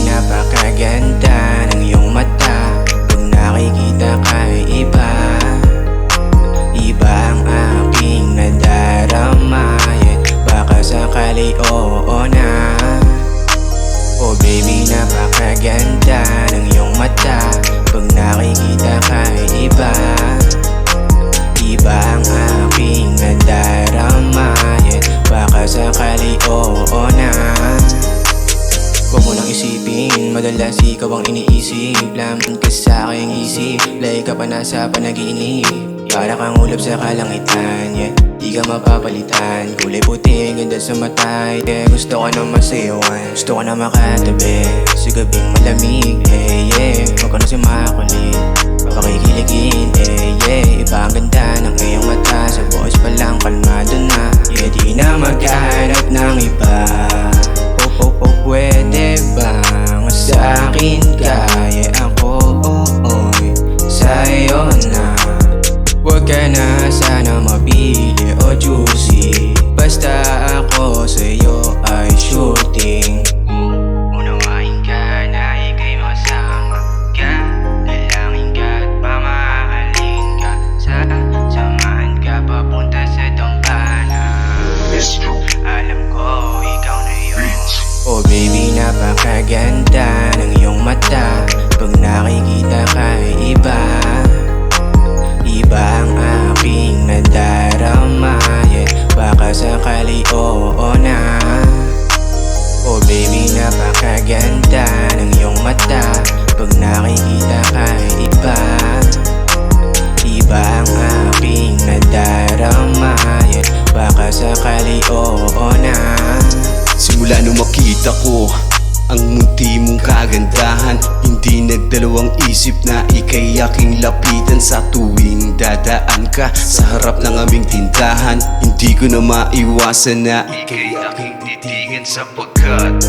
napakaganda ng iyong mata. Pag nakikita ka ay iba. Iba ang aking nadarama, yeah. Baka sakali oo na. Oh baby, napakaganda ng iyong mata. Pag nakikita ka ay iba. Iba ang aking nadarama, yeah. Baka sakali oo na. Huwag mo nang isipin, madalas ikaw ang iniisip. Laman ka sa aking isip, lay ka pa nasa panaginip. Para kang ulap sa kalangitan, yeah. Di ka mapapalitan, kulay puti, ganda sa mata, yeah. Gusto ka na masayawan, gusto ka na makatabi sa gabing malamig, eh yeah. Huwag ka na sumakulit, pakikiligin, eh yeah. Iba ang ganda ng iyong mata, sa boses pa lang kalmado na, yeah. Di na maghanap ng iba. Pwede bang sa akin kaya ako, ooy, sa'yo na. Huwag ka na sana mapili o juicy, basta ako sa'yo ay shooting. Unawain ka na ika'y makasama ka, dalangin ka at pamahalin ka, samahan ka papunta sa dambana. Alam ko ikaw na yun. Oh baby, napakaganda ng iyong mata. Pag nakikita ka ay iba. Iba ang aking nadarama, yeah. Baka sakali oo na. Oh baby, napakaganda ng iyong mata. Pag nakikita ka ay iba. Iba ang aking nadarama, yeah. Baka sakali oo na. Simula nung makita ko ang munti mong kagandahan, hindi nagdalawang isip na ika'y aking lapitan. Sa tuwing dadaan ka sa harap ng aming tindahan, hindi ko na maiwasan na ika'y aking titigan, sapagkat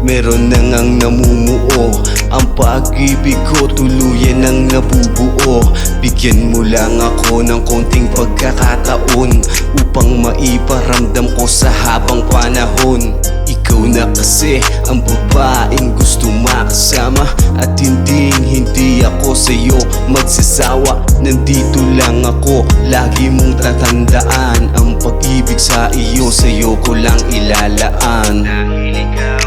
meron na ngang namumuo. Ang pag-ibig ko tuluyan nang nabubuo. Bigyan mo lang ako ng konting pagkakataon upang maiparamdam ko sa habang panahon. Ikaw na kasi ang babaeng gusto makasama, at hindi ako sa'yo magsasawa. Nandito lang ako, lagi mong tatandaan. Ang pag-ibig sa iyo, sa'yo ko lang ilalaan. Dahil ikaw